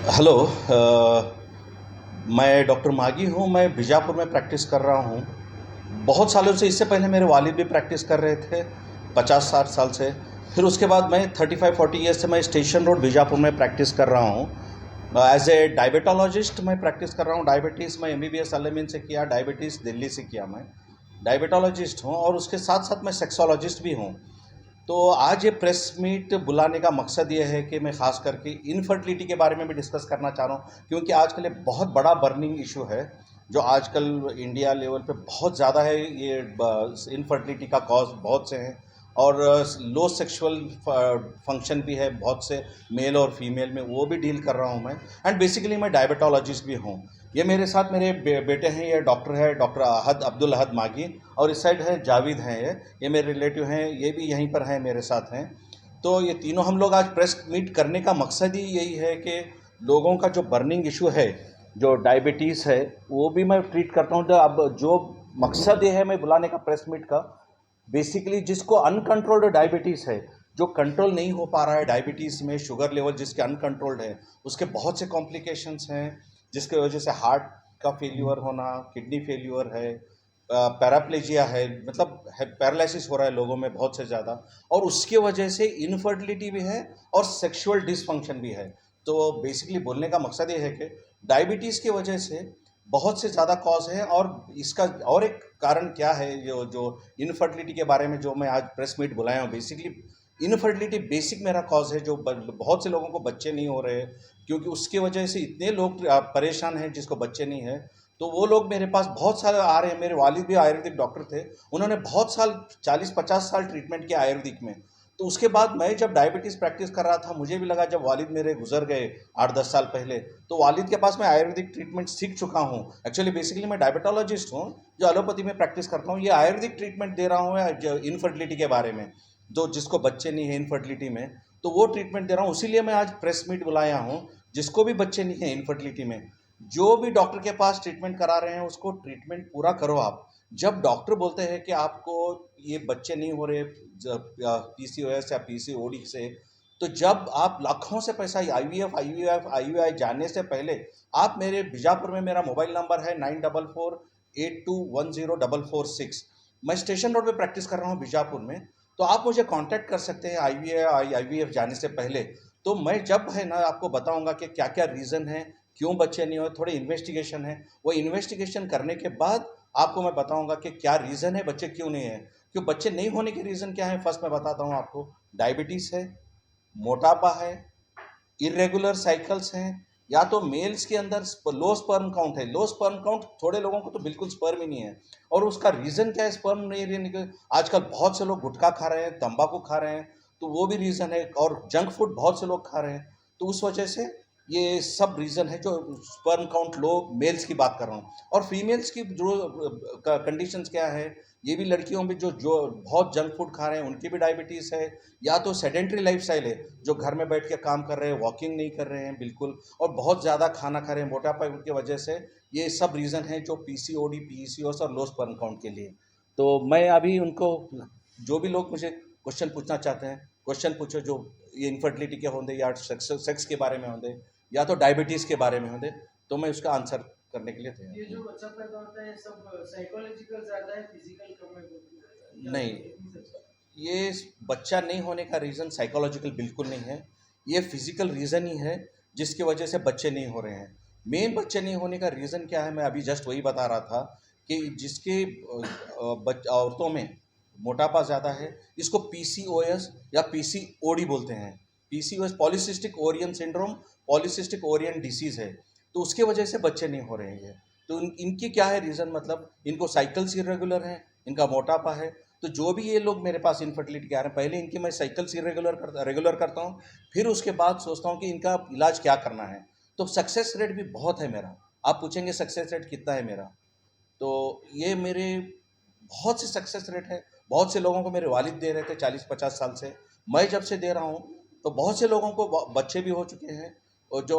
Hello. मैं doctor मागी हूँ। मैं बीजापुर में प्रैक्टिस कर रहा हूँ बहुत सालों से। इससे पहले मेरे वालिद भी प्रैक्टिस कर रहे थे 50-60 साल से। फिर उसके बाद मैं 35-40 ईयर्स से मैं स्टेशन रोड बीजापुर में प्रैक्टिस कर रहा हूँ। एज ए डायबिटोलॉजिस्ट मैं प्रैक्टिस कर रहा हूँ। डायबिटीज़ मैं MBBS अल-अमीन से किया, डायबिटीज़ दिल्ली से किया। मैं डायबिटोलॉजिस्ट हूँ और उसके साथ साथ मैं सेक्सोलॉजिस्ट भी हूँ। तो आज ये प्रेस मीट बुलाने का मकसद ये है कि मैं ख़ास करके इनफर्टिलिटी के बारे में भी डिस्कस करना चाह रहा हूँ, क्योंकि आजकल ये बहुत बड़ा बर्निंग इशू है जो आजकल इंडिया लेवल पे बहुत ज़्यादा है। ये इनफर्टिलिटी का कॉज बहुत से हैं और लो सेक्सुअल फंक्शन भी है बहुत से मेल और फीमेल में, वो भी डील कर रहा हूँ मैं। एंड बेसिकली मैं डायबिटोलॉजिस्ट भी हूँ। ये मेरे साथ मेरे बेटे हैं, ये डॉक्टर है, डॉक्टर अब्दुल अहद मागी। और इस साइड है जाविद हैं, ये मेरे रिलेटिव हैं, ये भी यहीं पर हैं मेरे साथ हैं। तो ये तीनों हम लोग आज प्रेस मीट करने का मकसद ही यही है कि लोगों का जो बर्निंग इशू है, जो डायबिटीज़ है, वो भी मैं ट्रीट करता हूँ। तो अब जो मकसद ये है मैं बुलाने का प्रेस मीट का, बेसिकली जिसको अनकंट्रोल्ड डायबिटीज़ है, जो कंट्रोल नहीं हो पा रहा है डायबिटीज़ में, शुगर लेवल जिसके अनकंट्रोल्ड है, उसके बहुत से कॉम्प्लिकेशंस हैं जिसकी वजह से हार्ट का फेल्यूर होना, किडनी फेल्यूर है, पैराप्लेजिया है, मतलब पैरालिसिस हो रहा है लोगों में बहुत से ज़्यादा। और उसकी वजह से इनफर्टिलिटी भी है और सेक्सुअल डिसफंक्शन भी है। तो बेसिकली बोलने का मकसद ये है कि डायबिटीज़ की वजह से बहुत से ज़्यादा कॉज है। और इसका और एक कारण क्या है, जो जो इनफर्टिलिटी के बारे में जो मैं आज प्रेस मीट बुलाया हूँ, बेसिकली इनफर्टिलिटी बेसिक मेरा कॉज है। जो बहुत से लोगों को बच्चे नहीं हो रहे, क्योंकि उसकी वजह से इतने लोग परेशान हैं जिसको बच्चे नहीं है। तो वो लोग मेरे पास बहुत सारे आ रहे हैं। मेरे वालिद भी आयुर्वेदिक डॉक्टर थे, उन्होंने बहुत साल 40-50 साल ट्रीटमेंट किया आयुर्वेदिक में। तो उसके बाद मैं जब डायबिटीज़ प्रैक्टिस कर रहा था, मुझे भी लगा, जब वालिद मेरे गुजर गए 8-10 साल पहले, तो वालिद के पास मैं आयुर्वेदिक ट्रीटमेंट सीख चुका हूँ। एक्चुअली बेसिकली मैं डायबिटोलॉजिस्ट हूँ जो एलोपैथी में प्रैक्टिस करता हूँ। ये आयुर्वेदिक ट्रीटमेंट दे रहा हूँ इनफर्टिलिटी के बारे में, जो जिसको बच्चे नहीं है इनफर्टिलिटी में, तो वो ट्रीटमेंट दे रहा हूँ। इसीलिए मैं आज प्रेस मीट बुलाया हूँ। जिसको भी बच्चे नहीं है इनफर्टिलिटी में, जो भी डॉक्टर के पास ट्रीटमेंट करा रहे हैं, उसको ट्रीटमेंट पूरा करो आप। जब डॉक्टर बोलते हैं कि आपको ये बच्चे नहीं हो रहे PCOS या PCOD से, तो जब आप लाखों से पैसा IVF जानने से पहले, आप मेरे बीजापुर में मेरा मोबाइल नंबर है 9448210446। मैं स्टेशन रोड पे प्रैक्टिस कर रहा हूँ बीजापुर में। तो आप मुझे कांटेक्ट कर सकते हैं IVF जाने से पहले। तो मैं जब है ना आपको बताऊंगा कि क्या क्या रीज़न है, क्यों बच्चे नहीं हुए, थोड़े इन्वेस्टिगेशन है। वो इन्वेस्टिगेशन करने के बाद आपको मैं बताऊंगा कि क्या रीज़न है, बच्चे क्यों नहीं है। क्यों बच्चे नहीं होने के रीज़न क्या है, फर्स्ट मैं बताता हूँ आपको। डायबिटीज़ है, मोटापा है, इरेगुलर साइकिल्स हैं, या तो मेल्स के अंदर लो स्पर्म काउंट है। लो स्पर्म काउंट थोड़े लोगों को तो बिल्कुल स्पर्म ही नहीं है। और उसका रीज़न क्या है स्पर्म नहीं रहने का? आजकल बहुत से लोग गुटखा खा रहे हैं, तंबाकू खा रहे हैं, तो वो भी रीज़न है। और जंक फूड बहुत से लोग खा रहे हैं, तो उस वजह से ये सब रीज़न है। जो स्पर्म काउंट लो, मेल्स की बात कर रहा हूँ। और फीमेल्स की जो कंडीशंस क्या है, ये भी लड़कियों में जो जो बहुत जंक फूड खा रहे हैं उनकी भी डायबिटीज़ है। या तो सेडेंट्री लाइफस्टाइल है, जो घर में बैठ के काम कर रहे हैं, वॉकिंग नहीं कर रहे हैं बिल्कुल, और बहुत ज़्यादा खाना खा रहे हैं, मोटापा की वजह से। ये सब रीज़न है जो PCOD, PCOS और लो स्पर्म काउंट के लिए। तो मैं अभी उनको, जो भी लोग मुझे क्वेश्चन पूछना चाहते हैं, क्वेश्चन पूछो। जो ये इनफर्टिलिटी के होंगे, या सेक्स के बारे में होंगे, या तो डायबिटीज़ के बारे में होंगे, तो मैं उसका आंसर करने के लिए तैयार ये जो हूँ। बच्चा पैदा होता है सब साइकोलॉजिकल ज्यादा है, फिजिकल कम है, क्या नहीं, कितनी सच है? ये बच्चा नहीं होने का रीज़न साइकोलॉजिकल बिल्कुल नहीं है। ये फिजिकल रीज़न ही है जिसकी वजह से बच्चे नहीं हो रहे हैं। मेन बच्चे नहीं होने का रीज़न क्या है, मैं अभी जस्ट वही बता रहा था कि जिसके औरतों में मोटापा ज़्यादा है, इसको PCOS या PCOD बोलते हैं। PCOS polycystic Orion syndrome, polycystic Orion disease है। तो उसके वजह से बच्चे नहीं हो रहे हैं। तो इनकी क्या है रीज़न, मतलब इनको साइकिल्स इरेगुलर हैं, इनका मोटापा है। तो जो भी ये लोग मेरे पास इनफर्टिलिटी के आ रहे हैं, पहले इनकी मैं साइकिल्स रेगुलर करता हूँ, फिर उसके बाद सोचता हूँ कि इनका इलाज क्या करना है। तो सक्सेस रेट भी बहुत है मेरा। आप पूछेंगे सक्सेस रेट कितना है मेरा, तो ये मेरे बहुत से सक्सेस रेट है। बहुत से लोगों को मेरे वालिद दे रहे थे 40-50 साल से, मैं जब से दे रहा हूँ, तो बहुत से लोगों को बच्चे भी हो चुके हैं। और जो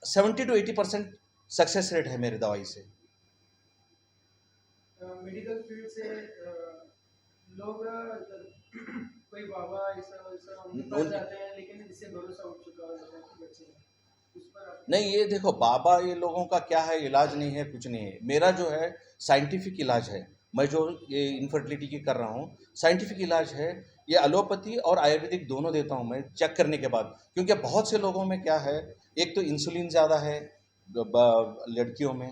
70-80% सक्सेस रेट है मेरी दवाई से। मेडिकल फील्ड से लोग कोई बाबा ऐसा वैसा उनके पास उन जाते हैं, लेकिन इससे भरोसा उठ चुका होता है कि बच्चे हैं। उस पर आप नहीं, ये देखो बाबा ये लोगों का क्या है, इलाज नहीं है, कुछ नहीं है। मेरा जो है साइंटिफिक इलाज है। मैं जो ये इनफर्टिलिटी की कर रहा हूँ, साइंटिफिक इलाज है। ये एलोपैथी और आयुर्वेदिक दोनों देता हूँ मैं चेक करने के बाद। क्योंकि बहुत से लोगों में क्या है, एक तो इंसुलिन ज़्यादा है लड़कियों में,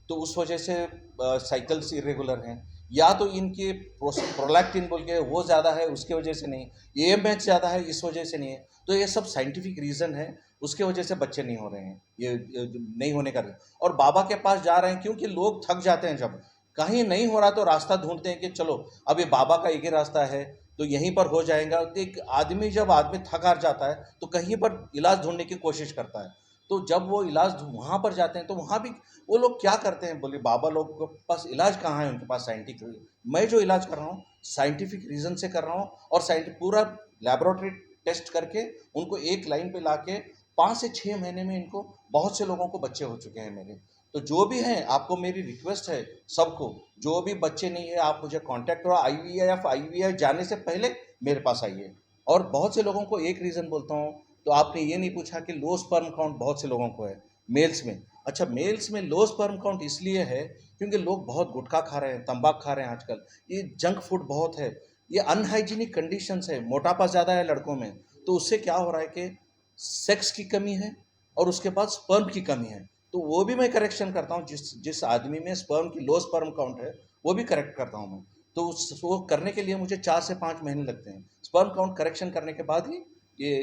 तो उस वजह से साइकिल्स इरेगुलर हैं, या तो इनके प्रोलैक्टिन बोल के वो ज़्यादा है उसके वजह से नहीं, एएमएच ज़्यादा है इस वजह से नहीं है। तो ये सब साइंटिफिक रीज़न है, उसके वजह से बच्चे नहीं हो रहे हैं, ये जो नहीं होने का। और बाबा के पास जा रहे हैं क्योंकि लोग थक जाते हैं, जब कहीं नहीं हो रहा तो रास्ता ढूंढते हैं कि चलो अब ये बाबा का एक ही रास्ता है तो यहीं पर हो जाएगा। तो एक आदमी जब आदमी थक हार जाता है तो कहीं पर इलाज ढूंढने की कोशिश करता है। तो जब वो इलाज वहाँ पर जाते हैं तो वहाँ भी वो लोग क्या करते हैं, बोले बाबा लोग के पास इलाज कहाँ है, उनके पास साइंटिफिक। मैं जो इलाज कर रहा हूँ साइंटिफिक रीज़न से कर रहा हूँ, और साइंटिफिक पूरा लेबोरेटरी टेस्ट करके उनको एक लाइन पे लाके 5 से 6 महीने में इनको बहुत से लोगों को बच्चे हो चुके हैं मेरे। तो जो भी हैं, आपको मेरी रिक्वेस्ट है सबको, जो भी बच्चे नहीं है आप मुझे कांटेक्ट करो। आईवीआईएफ जाने से पहले मेरे पास आइए। और बहुत से लोगों को एक रीज़न बोलता हूँ, तो आपने ये नहीं पूछा कि लो स्पर्म काउंट बहुत से लोगों को है मेल्स में। अच्छा, मेल्स में लो स्पर्म काउंट इसलिए है क्योंकि लोग बहुत गुटखा खा रहे हैं, तंबाकू खा रहे हैं आजकल, ये जंक फूड बहुत है, ये अनहाइजीनिक कंडीशंस है, मोटापा ज़्यादा है लड़कों में। तो उससे क्या हो रहा है कि सेक्स की कमी है और उसके बाद स्पर्म की कमी है। तो वो भी मैं करेक्शन करता हूँ, जिस जिस आदमी में स्पर्म की लो स्पर्म काउंट है वो भी करेक्ट करता हूँ मैं। तो वो करने के लिए मुझे 4 से 5 महीने लगते हैं। स्पर्म काउंट करेक्शन करने के बाद ही ये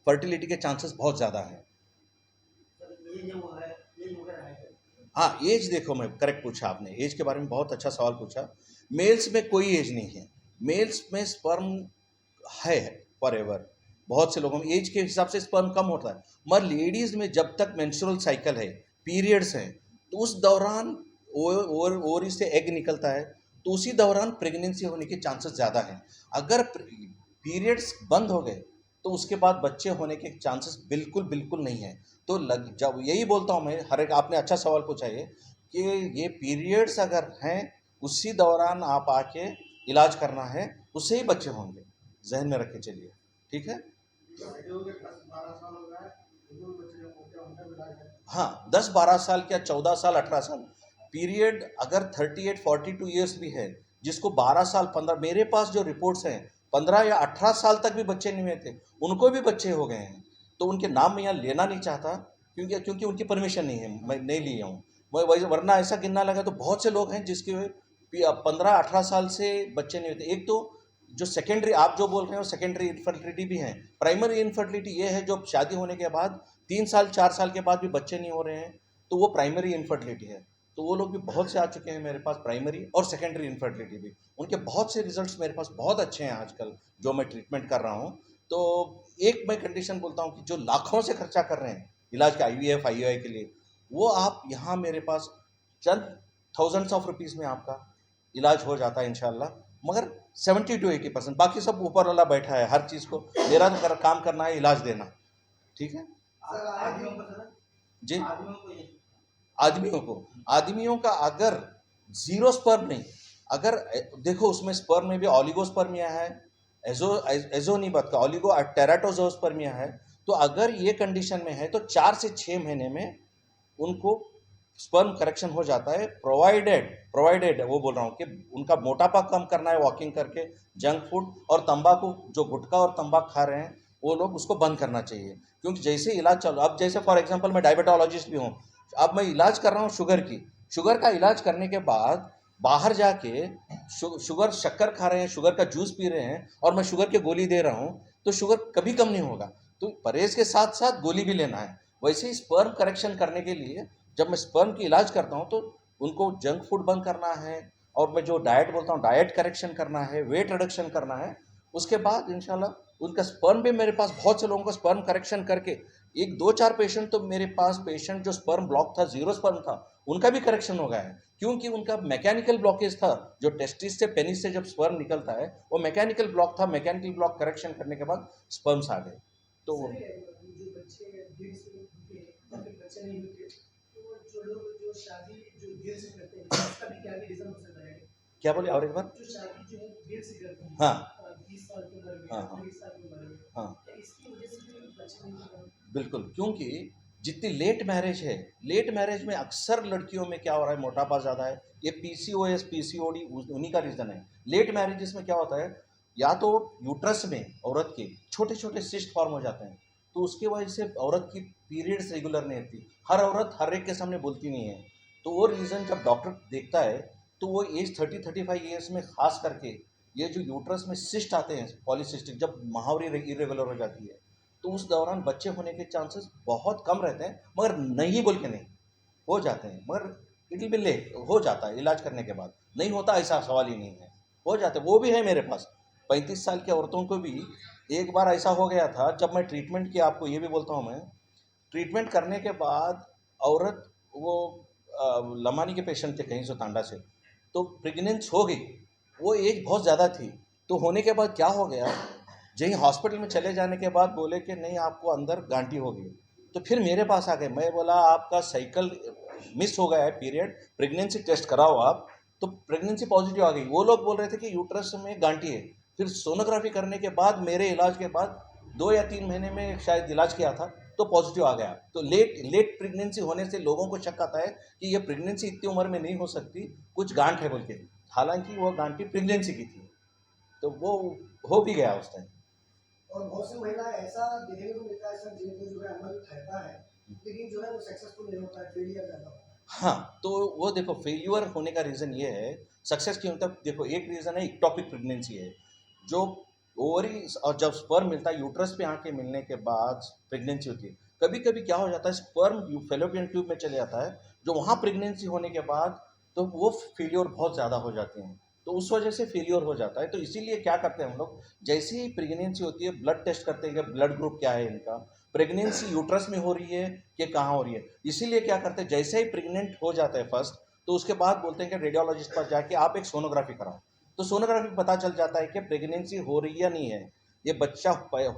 फर्टिलिटी के चांसेस बहुत ज़्यादा हैं। सर ये जो है ये वगैरह है हाँ, एज देखो, मैं करेक्ट पूछा आपने, एज के बारे में बहुत अच्छा सवाल पूछा। मेल्स में कोई एज नहीं है, मेल्स में स्पर्म है फॉरएवर। बहुत से लोगों में एज के हिसाब से स्पर्म कम होता है, मगर लेडीज में जब तक मेंस्ट्रुअल साइकिल है, पीरियड्स हैं, तो उस दौरान ओवरी से एग निकलता है, तो उसी दौरान प्रेगनेंसी होने के चांसेस ज़्यादा हैं। अगर पीरियड्स बंद हो गए तो उसके बाद बच्चे होने के चांसेस बिल्कुल बिल्कुल नहीं है। तो जब यही बोलता हूँ मैं, हर एक आपने अच्छा सवाल पूछा ये, कि ये पीरियड्स अगर हैं उसी दौरान आप आके इलाज करना है, उससे ही बच्चे होंगे, जहन में रख के चलिए। ठीक है। जो के 10-12 साल हो गए बिल्कुल बच्चे जो होते हैं उनका भी इलाज है हाँ, 10-12 साल क्या, 14 साल, 18 साल, पीरियड अगर 38-42 ईयर्स भी है, जिसको 12 साल 15, मेरे पास जो रिपोर्ट्स हैं 15 या 18 साल तक भी बच्चे नहीं हुए थे, उनको भी बच्चे हो गए हैं। तो उनके नाम मैं यहाँ लेना नहीं चाहता, क्योंकि उनकी परमिशन नहीं है, मैं नहीं लिया हूँ। वरना ऐसा गिनना लगा तो बहुत से लोग हैं जिसके 15-18 साल से बच्चे नहीं होते। एक तो जो सेकेंडरी आप जो बोल रहे हो सेकेंडरी इनफर्टिलिटी भी है। प्राइमरी इनफर्टिलिटी ये है जो शादी होने के बाद 3 साल 4 साल के बाद भी बच्चे नहीं हो रहे हैं, तो वो प्राइमरी इनफर्टिलिटी है। तो वो लोग भी बहुत से आ चुके हैं मेरे पास, प्राइमरी और सेकेंडरी इनफर्टिलिटी भी। उनके बहुत से रिजल्ट्स मेरे पास बहुत अच्छे हैं आजकल, जो मैं ट्रीटमेंट कर रहा हूँ। तो एक मैं कंडीशन बोलता हूँ कि जो लाखों से खर्चा कर रहे हैं इलाज के, आईवीएफ आईयूआई के लिए, वो आप यहाँ मेरे पास चंद थाउजेंड्स ऑफ रुपीज़ में आपका इलाज हो जाता है इंशाल्लाह। मगर 70 to 80%, बाकी सब ऊपर वाला बैठा है हर चीज़ को। मेरा तो काम करना है, इलाज देना। ठीक है सर आदमियों को सर जी। आदमियों को ये आदमियों का अगर जीरो स्पर्म नहीं, अगर देखो उसमें स्पर्म में भी ऑलिगोस्पर्मिया है, एजो नहीं बात का, ऑलिगो टेराटोजोस्पर्मिया है। तो अगर ये कंडीशन में है तो 4 से 6 महीने में उनको स्पर्म करेक्शन हो जाता है, प्रोवाइडेड वो बोल रहा हूँ कि उनका मोटापा कम करना है वॉकिंग करके, जंक फूड और तंबाकू, जो गुटखा और तंबाकू खा रहे हैं वो लोग उसको बंद करना चाहिए। क्योंकि जैसे इलाज चल, अब जैसे फॉर एग्जांपल मैं डायबिटोलॉजिस्ट भी हूँ, अब मैं इलाज कर रहा हूँ शुगर की, शुगर का इलाज करने के बाद बाहर जाके शुगर शक्कर खा रहे हैं, शुगर का जूस पी रहे हैं, और मैं शुगर की गोली दे रहा हूँ, तो शुगर कभी कम नहीं होगा। तो परहेज के साथ साथ गोली भी लेना है। वैसे ही स्पर्म करेक्शन करने के लिए जब मैं स्पर्म की इलाज करता हूँ तो उनको जंक फूड बंद करना है, और मैं जो डाइट बोलता हूँ डाइट करेक्शन करना है, वेट रिडक्शन करना है। उसके बाद इंशाल्लाह उनका स्पर्म भी, मेरे पास बहुत से लोगों का स्पर्म करेक्शन करके, एक 2-4 पेशेंट तो मेरे पास, पेशेंट जो स्पर्म ब्लॉक था, जीरो स्पर्म था, उनका भी करेक्शन हो गया है। क्योंकि उनका मैकेनिकल ब्लॉकेज था, जो टेस्टिस से पेनिस से जब स्पर्म निकलता है वो मैकेनिकल ब्लॉक था, मैकेनिकल ब्लॉक करेक्शन करने के बाद स्पर्म्स आ गए। तो सर जो बच्चे देर से होते हैं या फिर बच्चे नहीं होते तो जो लोग जो शादी जो देर से करते हैं इसका भी क्या रीजन हो सकता है क्या बोले और एक बार? जो शादी जो है देर से करते हैं हाँ 20 साल की उम्र में हाँ या हाँ 20 साल की उम्र में हाँ, क्या इसकी वजह से भी बच्चे नहीं हो पाते? बिल्कुल। क्योंकि जितनी लेट मैरिज है, लेट मैरिज में अक्सर लड़कियों में क्या हो रहा है, मोटापा ज़्यादा है, ये पीसीओएस पीसीओडी उन्हीं का रीज़न है। लेट मैरिजेस में क्या होता है, या तो यूट्रस में औरत के छोटे छोटे सिस्ट फॉर्म हो जाते हैं, तो उसकी वजह से औरत की पीरियड्स रेगुलर नहीं होती। हर औरत हर एक के सामने बोलती नहीं है, तो वो रीज़न जब डॉक्टर देखता है तो वो एज 30-35 ईयर्स में खास करके ये जो यूट्रस में सिस्ट आते हैं पॉलीसिस्टिक, जब महावरी इरेगुलर हो जाती है, तो उस दौरान बच्चे होने के चांसेस बहुत कम रहते हैं, मगर नहीं बोल के नहीं, हो जाते हैं, मगर इट विल बी लेट, हो जाता है इलाज करने के बाद, नहीं होता ऐसा सवाल ही नहीं है, हो जाते हैं। वो भी है मेरे पास 35 साल की औरतों को भी एक बार ऐसा हो गया था, जब मैं ट्रीटमेंट किया, आपको ये भी बोलता हूँ मैं, ट्रीटमेंट करने के बाद औरत वो लमानी के पेशेंट थे कहीं से तांडा से, तो प्रेग्नेंस हो गई, वो एज बहुत ज़्यादा थी, तो होने के बाद क्या हो गया, यही हॉस्पिटल में चले जाने के बाद बोले कि नहीं आपको अंदर गांठी हो गई, तो फिर मेरे पास आ गए, मैं बोला आपका साइकिल मिस हो गया है पीरियड, प्रेगनेंसी टेस्ट कराओ आप, तो प्रेगनेंसी पॉजिटिव आ गई। वो लोग बोल रहे थे कि यूट्रस में गांठी है, फिर सोनोग्राफी करने के बाद मेरे इलाज के बाद 2 या 3 महीने में शायद इलाज किया था तो पॉजिटिव आ गया। तो लेट लेट प्रेगनेंसी होने से लोगों को शक आता है कि ये प्रेगनेंसी इतनी उम्र में नहीं हो सकती, कुछ गांठ है बोल के, हालांकि वो गांठी प्रेगनेंसी की थी, तो वो हो भी गया उस टाइम। और बहुत सी महिला ऐसा देखने को मिलता है सर, जिनको जो है अमल रहता है, लेकिन जो है वो सक्सेसफुल नहीं होता है, फेलियर ज़्यादा होता है। हाँ, तो वो देखो फेल्यूर होने का रीज़न ये है, सक्सेस क्यों होता है, देखो एक रीज़न है इक्टोपिक प्रेगनेंसी है, जो ओवरीज और जब स्पर्म मिलता है यूट्रस पे आके मिलने के बाद प्रेगनेंसी होती है। कभी कभी क्या हो जाता है, स्पर्म फेलोपियन ट्यूब में चले जाता है, जो वहाँ प्रेगनेंसी होने के बाद तो वो फेल्योर बहुत ज़्यादा हो जाते हैं, तो उस वजह से फेल्योर हो जाता है। तो इसीलिए क्या करते हैं हम लोग, जैसे ही प्रेगनेंसी होती है ब्लड टेस्ट करते हैं कि ब्लड ग्रुप क्या है इनका, प्रेगनेंसी यूट्रस में हो रही है कि कहाँ हो रही है। इसीलिए क्या करते हैं, जैसे ही प्रेग्नेंट हो जाता है फर्स्ट, तो उसके बाद बोलते हैं कि रेडियोलॉजिस्ट पास जाके आप एक सोनोग्राफी कराओ, तो सोनोग्राफी में पता चल जाता है कि प्रेगनेंसी हो रही है या नहीं है, ये बच्चा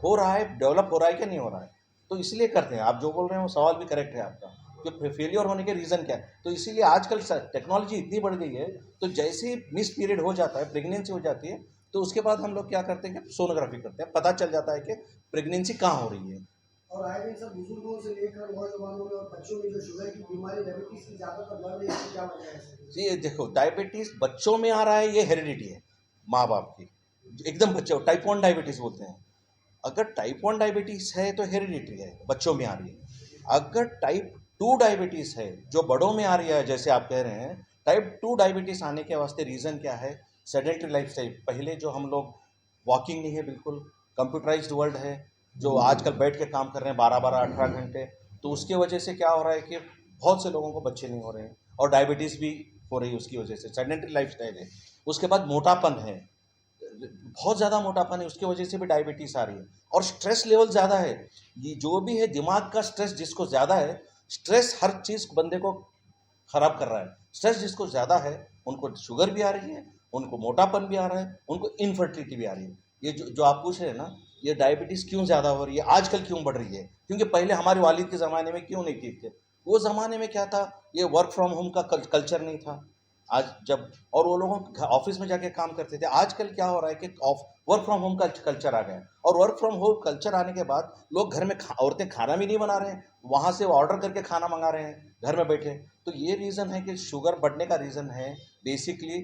हो रहा है, डेवलप हो रहा है कि नहीं हो रहा है। तो इसलिए करते हैं, आप जो बोल रहे हैं वो सवाल भी करेक्ट है आपका, कि फेलियर होने के रीज़न क्या है। तो इसीलिए आजकल टेक्नोलॉजी इतनी बढ़ गई है, तो जैसे ही मिस पीरियड हो जाता है, प्रेगनेंसी हो जाती है, तो उसके बाद हम लोग क्या करते हैं कि सोनोग्राफी करते हैं, पता चल जाता है कि प्रेगनेंसी कहाँ हो रही है। और आए दिन सब बुजुर्गों से लेकर नौजवानों में और बच्चों में जो शुगर की बीमारी, डायबिटीज की ज़्यादातर बढ़ रही है, इसकी क्या वजह है सर? जी, ये देखो डायबिटीज़ बच्चों में आ रहा है, ये हेरिडिटी है माँ बाप की, एकदम बच्चे टाइप 1 डायबिटीज़ बोलते हैं। अगर टाइप 1 डायबिटीज़ है तो हेरिडिटी है, बच्चों में आ रही है। अगर टाइप 2 डायबिटीज़ है जो बड़ों में आ रही है, जैसे आप कह रहे हैं, टाइप 2 डायबिटीज़ आने के वास्ते रीज़न क्या है, सेडेंटरी लाइफस्टाइल। पहले जो हम लोग, वॉकिंग नहीं है बिल्कुल, कंप्यूटराइज्ड वर्ल्ड है, जो आजकल बैठ के काम कर रहे हैं 12-12 18 घंटे, तो उसकी वजह से क्या हो रहा है कि बहुत से लोगों को बच्चे नहीं हो रहे हैं, और डायबिटीज़ भी हो रही है उसकी वजह से, सेडेंटरी लाइफस्टाइल है। उसके बाद मोटापन है, बहुत ज़्यादा मोटापन है, उसकी वजह से भी डायबिटीज़ आ रही है, और स्ट्रेस लेवल ज़्यादा है। ये जो भी है दिमाग का स्ट्रेस जिसको ज़्यादा है, स्ट्रेस हर चीज़ बंदे को खराब कर रहा है। स्ट्रेस जिसको ज़्यादा है उनको शुगर भी आ रही है, उनको मोटापन भी आ रहा है, उनको इनफर्टिलिटी भी आ रही है। ये जो जो आप पूछ रहे हैं ना, ये डायबिटीज़ क्यों ज़्यादा हो रही है, आजकल क्यों बढ़ रही है, क्योंकि पहले हमारे वालिद के ज़माने में क्यों नहीं ठीक थे। वो ज़माने में क्या था, ये वर्क फ्रॉम होम का कल्चर नहीं था। आज जब, और वो लोग ऑफिस में जाके काम करते थे। आजकल क्या हो रहा है कि ऑफ वर्क फ्रॉम होम का कल्चर आ गया है, और वर्क फ्रॉम होम कल्चर आने के बाद लोग घर में औरतें खाना भी नहीं बना रहे हैं, वहाँ से ऑर्डर करके खाना मंगा रहे हैं घर में बैठे। तो ये रीज़न है कि शुगर बढ़ने का रीज़न है बेसिकली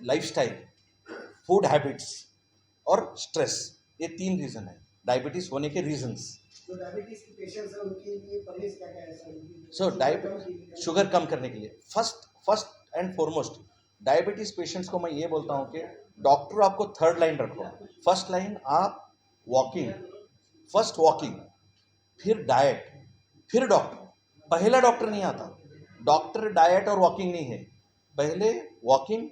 लाइफस्टाइल, फूड हैबिट्स और स्ट्रेस, ये 3 रीज़न है डायबिटीज़ होने के रीजंस। जो डायबिटीज के पेशेंट्स हैं उनके लिए परहेज क्या क्या है सर? सो शुगर कम करने के लिए first first and foremost, diabetes patients को मैं ये बोलता हूँ कि डॉक्टर आपको थर्ड लाइन रखो। फर्स्ट लाइन आप वॉकिंग, फर्स्ट वॉकिंग, फिर डाइट, फिर डॉक्टर। पहला डॉक्टर नहीं आता, डॉक्टर डाइट और वॉकिंग नहीं है, पहले वॉकिंग,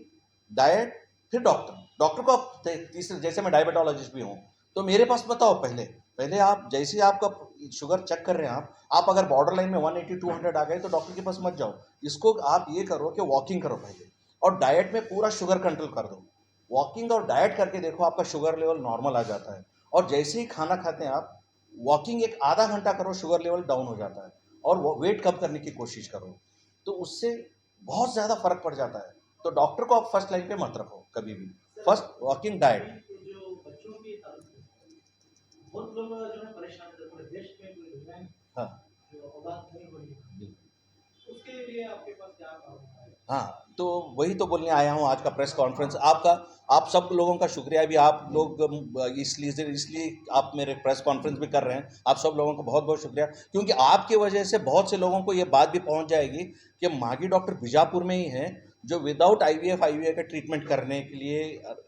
डाइट, फिर डॉक्टर। डॉक्टर को आप तीसरे, जैसे मैं डायबिटोलॉजिस्ट भी हूँ, तो मेरे पास बताओ, पहले पहले आप जैसे आपका शुगर चेक कर रहे हैं, आप अगर बॉर्डर लाइन में 180-200 आ गए तो डॉक्टर के पास मत जाओ, इसको आप ये करो कि वॉकिंग करो पहले, और डाइट में पूरा शुगर कंट्रोल कर दो। वॉकिंग और डाइट करके देखो आपका शुगर लेवल नॉर्मल आ जाता है, और जैसे ही खाना खाते हैं आप, वॉकिंग एक आधा घंटा करो, शुगर लेवल डाउन हो जाता है, और वो वेट कम करने की कोशिश करो, तो उससे बहुत ज़्यादा फर्क पड़ जाता है। तो डॉक्टर को आप फर्स्ट लाइन पे मत रखो कभी भी, फर्स्ट वॉकिंग, डाइट। जो बच्चों की बहुत लोग जो है परेशान रहते हैं, पूरे देश में कोई दुनिया में हाँ जो औलाद नहीं हाँ, तो वही तो बोलने आया हूँ आज का प्रेस कॉन्फ्रेंस आपका। आप सब लोगों का शुक्रिया भी, आप लोग इसलिए आप मेरे प्रेस कॉन्फ्रेंस भी कर रहे हैं। आप सब लोगों का बहुत बहुत शुक्रिया, क्योंकि आपकी वजह से बहुत से लोगों को ये बात भी पहुंच जाएगी कि मागी डॉक्टर बीजापुर में ही हैं जो विदाउट आईवीएफ का ट्रीटमेंट करने के लिए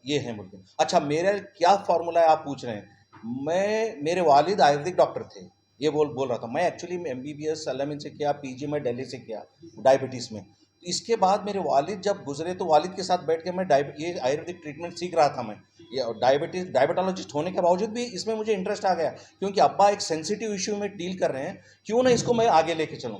ये हैं बोलते हैं। अच्छा, मेरा क्या फार्मूला है आप पूछ रहे हैं। मेरे वालिद आयुर्वेदिक डॉक्टर थे, ये बोल रहा था। मैं एक्चुअली एमबीबीएस सलामिन से किया, पीजी मैं दिल्ली से किया डायबिटीज़ में। इसके बाद मेरे वालिद जब गुजरे तो वालिद के साथ बैठ के मैं ये आयुर्वेदिक ट्रीटमेंट सीख रहा था। मैं ये डायबिटोलॉजिस्ट होने के बावजूद भी इसमें मुझे इंटरेस्ट आ गया, क्योंकि अब्बा एक सेंसिटिव इश्यू में डील कर रहे हैं, क्यों ना इसको मैं आगे लेके चलूँ।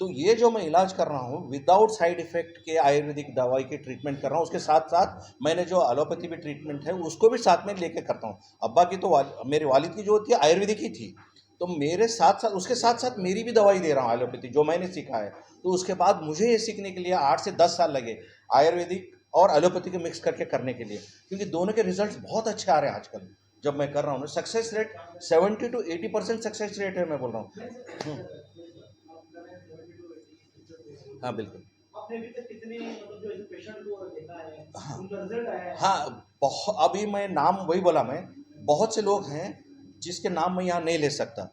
तो ये जो मैं इलाज कर रहा हूँ विदाउट साइड इफेक्ट के आयुर्वेदिक दवाई के ट्रीटमेंट कर रहा हूँ, उसके साथ साथ मैंने जो एलोपैथी भी ट्रीटमेंट है उसको भी साथ में लेके करता हूँ। अब्बा की तो मेरे वालिद की जो थी आयुर्वेदिक ही थी, तो मेरे साथ साथ उसके साथ साथ मेरी भी दवाई दे रहा हूँ एलोपैथी जो मैंने सीखा है। तो उसके बाद मुझे ये सीखने के लिए 8 से 10 साल लगे आयुर्वेदिक और एलोपैथी के मिक्स करके करने के लिए, क्योंकि दोनों के रिजल्ट्स बहुत अच्छे आ रहे हैं आजकल। जब मैं कर रहा हूँ success rate 70 to 80% success rate है, मैं बोल रहा हूँ। हाँ बिल्कुल। आपने अभी तक कितने मतलब जो ऐसे पेशेंट को देखा है, हाँ उनका रिजल्ट आया है? हाँ, बहुत। अभी मैं नाम वही बोला, मैं बहुत से लोग हैं जिसके नाम मैं यहाँ नहीं ले सकता,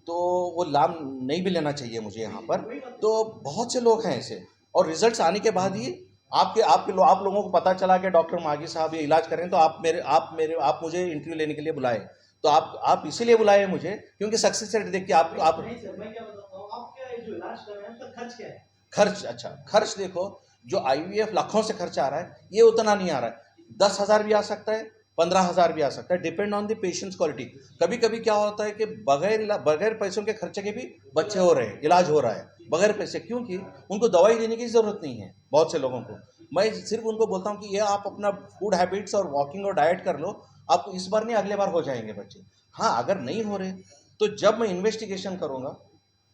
तो वो नाम नहीं भी लेना चाहिए मुझे यहाँ पर। तो बहुत से लोग हैं ऐसे, और रिजल्ट्स आने के बाद ही आप लोगों को पता चला कि डॉक्टर मागी साहब ये इलाज करें, तो आप मुझे इंटरव्यू लेने के लिए बुलाए। तो आप इसीलिए बुलाए मुझे क्योंकि सक्सेस रेट देख के आप नहीं सर, मैं क्या बताता हूँ, आप क्या जो इलाज कर रहे हैं उसका खर्च क्या है? खर्च, अच्छा खर्च देखो, जो आईवीएफ लाखों से खर्च आ रहा है ये उतना नहीं आ रहा है। 10,000 भी आ सकता है, 15,000 भी आ सकता है, depend on the patients quality. कभी कभी क्या होता है कि बगैर पैसों के खर्चे के भी बच्चे हो रहे हैं, इलाज हो रहा है बगैर पैसे, क्योंकि उनको दवाई देने की ज़रूरत नहीं है। बहुत से लोगों को मैं सिर्फ उनको बोलता हूँ कि ये आप अपना फूड हैबिट्स और वॉकिंग और डाइट कर लो, आपको इस बार नहीं अगले बार हो जाएंगे बच्चे। हाँ, अगर नहीं हो रहे तो जब मैं इन्वेस्टिगेशन करूँगा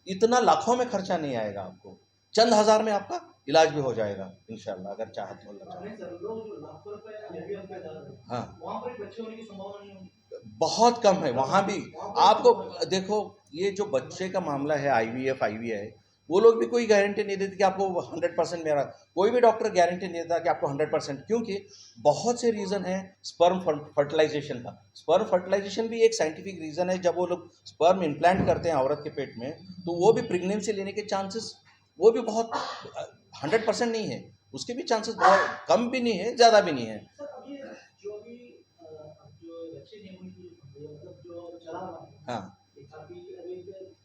इतना लाखों में खर्चा नहीं आएगा, आपको चंद हज़ार में आपका इलाज भी हो जाएगा इंशाल्लाह, अगर चाहत तो अल्लाह चाहे। नहीं सर, लोग जो लाखों रुपए आईवीएफ पे डाल रहे हैं, हाँ, वहाँ पर भी बच्चे होने की संभावना नहीं होगी? बहुत कम है वहाँ भी। आपको देखो, ये जो बच्चे का मामला है आईवीआई, वो लोग भी कोई गारंटी नहीं देते कि आपको 100% मेरा, कोई भी डॉक्टर गारंटी नहीं देता कि आपको 100%, क्योंकि बहुत से रीज़न है स्पर्म फर्टिलाइजेशन का। स्पर्म फर्टिलाइजेशन भी एक साइंटिफिक रीज़न है। जब वो लोग स्पर्म इम्प्लांट करते हैं औरत के पेट में, तो वो भी प्रेगनेंसी लेने के चांसेस वो भी बहुत 100% नहीं है, उसके भी चांसेस बहुत कम भी नहीं है, ज़्यादा भी नहीं है। सर अभी जो भी जो बच्चे नहीं होने की मतलब जो चला हुआ है, हाँ, ये काफी अभी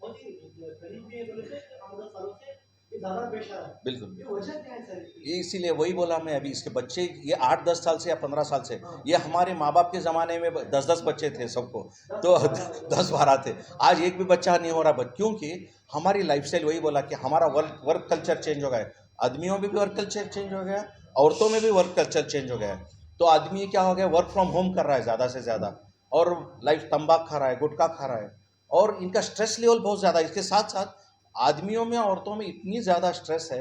बहुत ही करीब में बोले थे 8-10 सालों से ये ज्यादा पेश आ रहा है। बिल्कुल। ये वजह क्या है सर इसकी? ये इसीलिए वही बोला मैं अभी, इसके बच्चे ये 8-10 साल से या 15 साल से, ये हमारे माँ बाप के ज़माने में 10-10 बच्चे थे सबको, तो 10-12 थे। आज एक भी बच्चा नहीं हो रहा, क्योंकि हमारी लाइफस्टाइल वही बोला कि हमारा वर्क कल्चर चेंज हो गया है। आदमियों में भी वर्क कल्चर चेंज हो गया, औरतों में भी वर्क कल्चर चेंज हो गया है। तो आदमी क्या हो गया, वर्क फ्रॉम होम कर रहा है ज़्यादा से ज़्यादा, और लाइफ तंबाकू खा रहा है, गुटखा खा रहा है, और इनका स्ट्रेस लेवल बहुत ज़्यादा है। इसके साथ साथ आदमियों में औरतों में इतनी ज़्यादा स्ट्रेस है।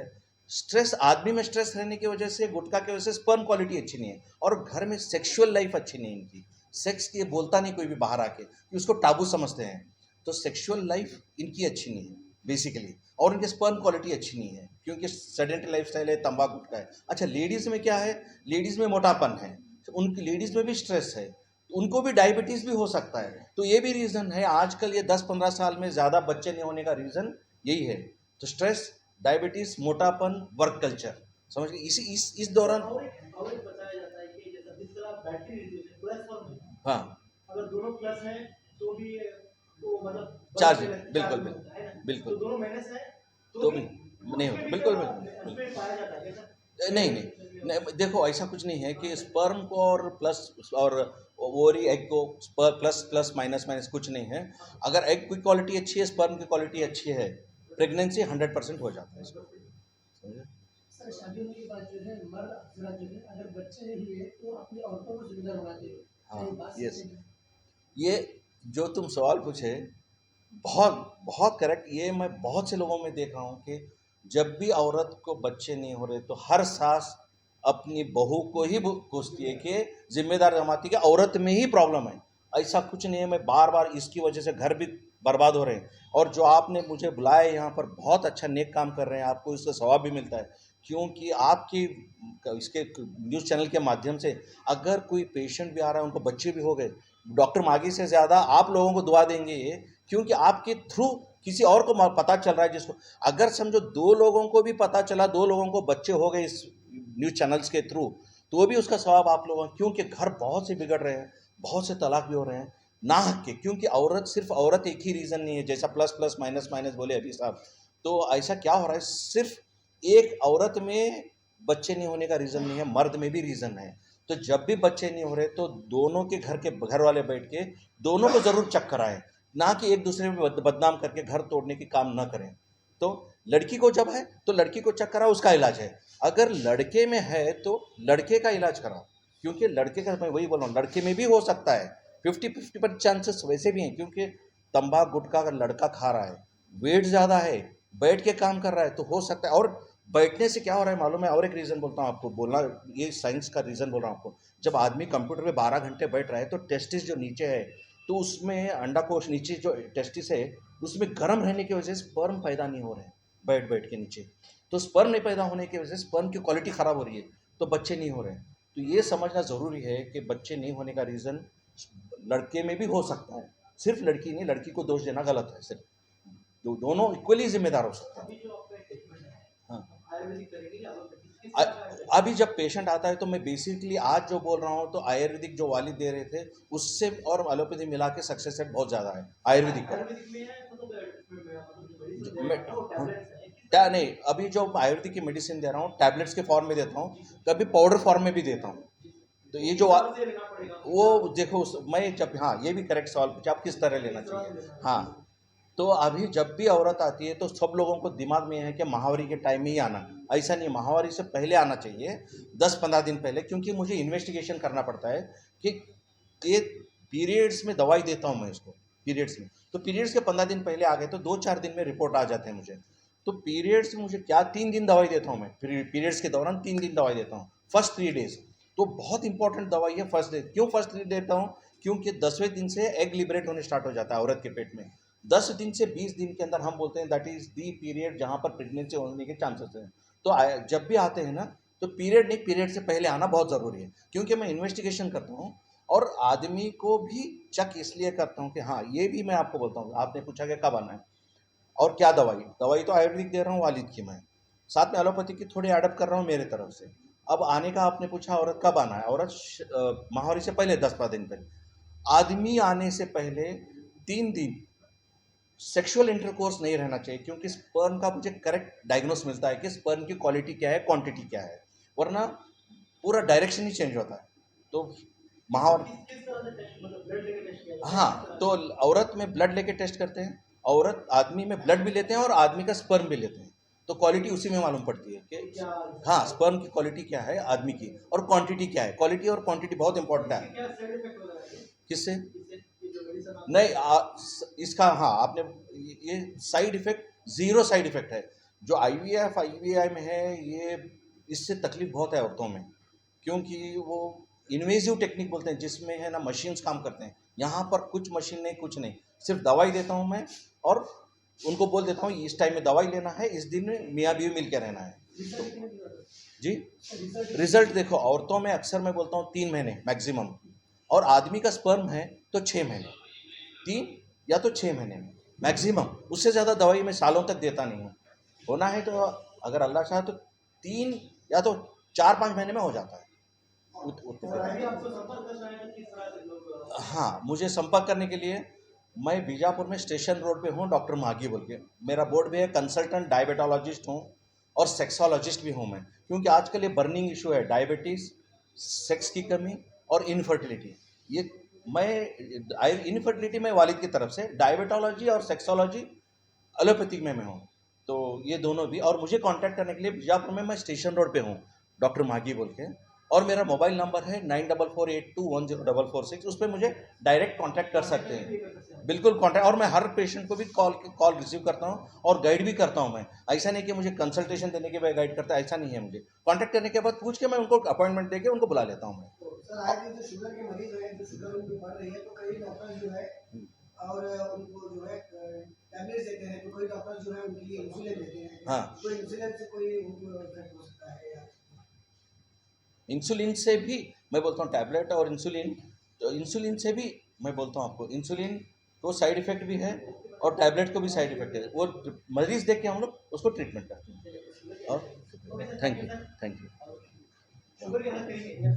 स्ट्रेस आदमी में स्ट्रेस रहने की वजह से, गुटखा की वजह से स्पर्म क्वालिटी अच्छी नहीं है, और घर में सेक्सुअल लाइफ अच्छी नहीं है इनकी। सेक्स की बोलता नहीं कोई भी बाहर आके, कि उसको टाबू समझते हैं। तो सेक्सुअल लाइफ इनकी अच्छी नहीं है बेसिकली, और इनकी स्पर्म क्वालिटी अच्छी नहीं है क्योंकि सेडेंटरी लाइफस्टाइल है, तंबाकू गुटखा है। अच्छा, लेडीज़ में क्या है, लेडीज़ में मोटापन है, उनकी लेडीज़ में भी स्ट्रेस है, उनको भी डायबिटीज़ भी हो सकता है। तो ये भी रीज़न है आजकल, ये 10-15 साल में ज़्यादा बच्चे नहीं होने का रीज़न यही है। तो स्ट्रेस, डायबिटीज़, मोटापन, वर्क कल्चर, समझ गए। इस दौरान और एक बताया जाता है कि जैसा जिस तरह बैटरी रहती है प्लस और माइनस, हाँ, अगर दोनों प्लस हैं तो भी वो मतलब चार्ज चार्ज बिल्कुल होता है ना, बिल्कुल तो दोनों माइनस है तो भी नहीं होता, बिल्कुल बिल्कुल। उसमें पाया जाता है कैसा? नहीं नहीं नहीं, देखो ऐसा कुछ नहीं है कि स्पर्म को और प्लस और ओवरी एग को प्लस प्लस माइनस माइनस कुछ नहीं है। अगर एग की क्वालिटी अच्छी है, स्पर्म की क्वालिटी अच्छी है, प्रेगनेंसी 100% हो जाता है इसको, समझे। सर शादी होने के बाद जो है मर्द हजरात जो है अगर बच्चे नहीं हुए तो अपनी औरतों को सुविधा बनाते हैं। हाँ, यस, ये जो तुम सवाल पूछे बहुत बहुत करेक्ट। ये मैं बहुत से लोगों में देखा हूँ कि जब भी औरत को बच्चे नहीं हो रहे तो हर सास अपनी बहू को ही कोसती है कि जिम्मेदार जमाती कि औरत में ही प्रॉब्लम है। ऐसा कुछ नहीं है। मैं बार बार इसकी वजह से घर भी बर्बाद हो रहे हैं। और जो आपने मुझे बुलाया यहाँ पर, बहुत अच्छा नेक काम कर रहे हैं, आपको इसका सवाब भी मिलता है, क्योंकि आपकी इसके न्यूज़ चैनल के माध्यम से अगर कोई पेशेंट भी आ रहा है, उनको बच्चे भी हो गए, डॉक्टर मागी से ज़्यादा आप लोगों को दुआ देंगे ये, क्योंकि आपके थ्रू किसी और को पता चल रहा है, जिसको अगर समझो 2 लोगों को भी पता चला, 2 लोगों को बच्चे हो गए इस न्यूज़ चैनल्स के थ्रू, तो वो भी उसका सवाब आप लोगों, क्योंकि घर बहुत से बिगड़ रहे हैं, बहुत से तलाक भी हो रहे हैं ना हक के, क्योंकि औरत सिर्फ औरत एक ही रीज़न नहीं है, जैसा प्लस प्लस माइनस माइनस बोले अभी साहब। तो ऐसा क्या हो रहा है, सिर्फ एक औरत में बच्चे नहीं होने का रीज़न नहीं है, मर्द में भी रीज़न है। तो जब भी बच्चे नहीं हो रहे तो दोनों के घर वाले बैठ के दोनों को ज़रूर चेक कराएं, ना कि एक दूसरे में बदनाम करके घर तोड़ने की काम न करें। तो लड़की को जब है तो लड़की को चेक कराओ, उसका इलाज है। अगर लड़के में है तो लड़के का इलाज कराओ, क्योंकि लड़के का, मैं वही बोल रहा हूँ, लड़के में भी हो सकता है, 50-50% चांसेस वैसे भी हैं, क्योंकि तंबाकू गुटखा अगर लड़का खा रहा है, वेट ज़्यादा है, बैठ के काम कर रहा है, तो हो सकता है। और बैठने से क्या हो रहा है मालूम है, और एक रीज़न बोलता हूँ आपको, बोलना ये साइंस का रीज़न बोल रहा हूँ आपको। जब आदमी कंप्यूटर पे 12 घंटे बैठ रहा है तो टेस्टिस जो नीचे है, तो उसमें अंडाकोश नीचे जो टेस्टिस है, उसमें गर्म रहने की वजह से स्पर्म पैदा नहीं हो रहे हैं, बैठ बैठ के नीचे। तो स्पर्म नहीं पैदा होने की वजह से स्पर्म की क्वालिटी ख़राब हो रही है, तो बच्चे नहीं हो रहे हैं। तो ये समझना ज़रूरी है कि बच्चे नहीं होने का रीज़न लड़के में भी हो सकता है, सिर्फ लड़की नहीं, लड़की को दोष देना गलत है, सिर्फ दोनों इक्वली जिम्मेदार हो सकते हैं। अभी जो आपका ट्रीटमेंट है, हाँ, आयुर्वेदिक करेंगे या एलोपैथिक, किस तरह का आयुर्वेदिक? अभी जब पेशेंट आता है तो मैं बेसिकली आज जो बोल रहा हूँ, तो आयुर्वेदिक जो वालिद दे रहे थे उससे और एलोपैथी मिला के सक्सेस रेट बहुत ज़्यादा है आयुर्वेदिक का। आयुर्वेदिक में है मतलब ट्रीटमेंट में, मतलब जो मेडिसिन जो- दे मैं रहे हैं वो हाँ, टैबलेट्स हैं, किस क्या तरह नहीं, अभी जो आयुर्वेदिक की मेडिसिन दे रहा हूँ टैबलेट्स के फॉर्म में देता हूँ, कभी पाउडर फॉर्म में भी देता हूँ। तो ये जो हिसाब से लेना पड़ेगा वो देखो मैं जब, हाँ ये भी करेक्ट सवाल पूछा, आप किस तरह लेना किस तरह से चाहिए। लेना है? हाँ, तो अभी जब भी औरत आती है तो सब लोगों को दिमाग में है कि माहवारी के टाइम में ही आना, ऐसा नहीं, माहवारी से पहले आना चाहिए, 10-15 दिन पहले, क्योंकि मुझे इन्वेस्टिगेशन करना पड़ता है कि ये पीरियड्स में दवाई देता हूँ मैं इसको, पीरियड्स में, तो पीरियड्स के 15 दिन पहले आ गए तो 2-4 दिन में रिपोर्ट आ जाते हैं मुझे। तो पीरियड्स में मुझे क्या 3 दिन दवाई देता हूँ मैं, पीरियड्स के दौरान 3 दिन दवाई देता हूँ, फर्स्ट 3 डेज। तो बहुत इंपॉर्टेंट दवाई है फर्स्ट डे। क्यों फर्स्ट डे देता हूँ, क्योंकि 10वें दिन से एग लिबरेट होने स्टार्ट हो जाता है औरत के पेट में। 10 दिन से 20 दिन के अंदर हम बोलते हैं दैट इज दी पीरियड जहाँ पर प्रेगनेंसी होने के चांसेस हैं। तो जब भी आते हैं ना, तो पीरियड नहीं, पीरियड से पहले आना बहुत ज़रूरी है, क्योंकि मैं इन्वेस्टिगेशन करता हूँ और आदमी को भी चेक इसलिए करता हूँ कि हाँ, ये भी मैं आपको बोलता हूँ, आपने पूछा कि कब आना है और क्या दवाई, दवाई तो आयुर्वेदिक दे रहा हूँ वालिद की मैं, साथ में एलोपैथी की थोड़ी एडप्ट कर रहा हूँ मेरे तरफ से। अब आने का आपने पूछा औरत कब आना है, औरत माहवारी से पहले 10-15 दिन पहले। आदमी आने से पहले 3 दिन सेक्सुअल इंटरकोर्स नहीं रहना चाहिए, क्योंकि स्पर्म का मुझे करेक्ट डायग्नोस मिलता है कि स्पर्म की क्वालिटी क्या है, क्वांटिटी क्या है, वरना पूरा डायरेक्शन ही चेंज होता है। तो माहौल, किस तरह से टेस्ट, मतलब ब्लड लेके टेस्ट किया जाता है, हाँ, किस तरह तो से? औरत में ब्लड लेके टेस्ट करते हैं, औरत आदमी में ब्लड भी लेते हैं और आदमी का स्पर्म भी लेते हैं, तो क्वालिटी उसी में मालूम पड़ती है कि क्या हाँ, स्पर्म की क्वालिटी क्या है आदमी की, और क्वांटिटी क्या है, क्वालिटी और क्वांटिटी बहुत इंपॉर्टेंट है। क्या साइड इफेक्ट वगैरह है किससे? इससे, ये जो मेडिसिन आप नहीं, इसका, हाँ, आपने ये side effect, zero side effect है। जो आईवीएफ आईवीआई में है, ये इससे तकलीफ बहुत है औरतों में, क्योंकि वो इन्वेजिव टेक्निक बोलते हैं, जिसमें है ना मशीन्स काम करते हैं। यहाँ पर कुछ मशीन नहीं, कुछ नहीं, सिर्फ दवाई देता हूँ मैं और उनको बोल देता हूँ इस टाइम में दवाई लेना है, इस दिन में मियाँ बीवी मिल के रहना है। रिसर्च कितने दिनों तक? जी, रिसर्च रिजल्ट देखो, औरतों में अक्सर मैं बोलता हूँ 3 महीने मैक्सिमम, और आदमी का स्पर्म है तो 6 महीने, 3 या तो 6 महीने में मैक्सिमम, उससे ज़्यादा दवाई मैं सालों तक देता नहीं हूँ। होना है तो अगर अल्लाह चाहे तो 3 या तो 4-5 महीने में हो जाता है। उतने और देर अभी में। आपको संपर्क करना है तो किस तरह से लोग हाँ, मुझे संपर्क करने के लिए मैं बीजापुर में स्टेशन रोड पे हूँ, डॉक्टर मागी बोल के मेरा बोर्ड भी है, कंसल्टेंट डायबिटोलॉजिस्ट हूँ और सेक्सोलॉजिस्ट भी हूँ मैं, क्योंकि आजकल ये बर्निंग इशू है, डायबिटीज़, सेक्स की कमी और इनफर्टिलिटी। ये मैं इनफर्टिलिटी में वालिद की तरफ से, डायबिटोलॉजी और सेक्सोलॉजी एलोपैथिक में मैं हूँ। तो ये दोनों भी, और मुझे कांटेक्ट करने के लिए बीजापुर में मैं स्टेशन रोड पे हूँ, डॉक्टर मागी बोल के, और मेरा मोबाइल नंबर है 9448210446, उस पर मुझे डायरेक्ट कांटेक्ट कर सकते हैं। बिल्कुल कांटेक्ट, और मैं हर पेशेंट को भी कॉल रिसीव करता हूँ और गाइड भी करता हूँ मैं। ऐसा नहीं कि मुझे कंसल्टेशन देने के बाद गाइड करता है, ऐसा नहीं है। मुझे कांटेक्ट करने के बाद पूछ के मैं उनको अपॉइंटमेंट देके उनको बुला लेता हूँ मैं। तो सर आज जो शुगर के मरीज हैं, जो शुगर उनको बढ़ रही है, तो कई डॉक्टर जो है और उनको जो है टैबलेट्स देते हैं, तो कोई डॉक्टर जो है उनके लिए इंसुलिन देते हैं। हाँ। तो इंसुलिन से कोई उनको इफेक्ट हो सकता है या इंसुलिन से भी मैं बोलता हूँ टैबलेट और इंसुलिन, तो इंसुलिन से भी मैं बोलता हूँ आपको इंसुलिन को साइड इफेक्ट भी है और टैबलेट को भी साइड इफेक्ट है, वो मरीज देख के हम लोग उसको ट्रीटमेंट करते हैं। और थैंक यू। शुगर यहाँ कहीं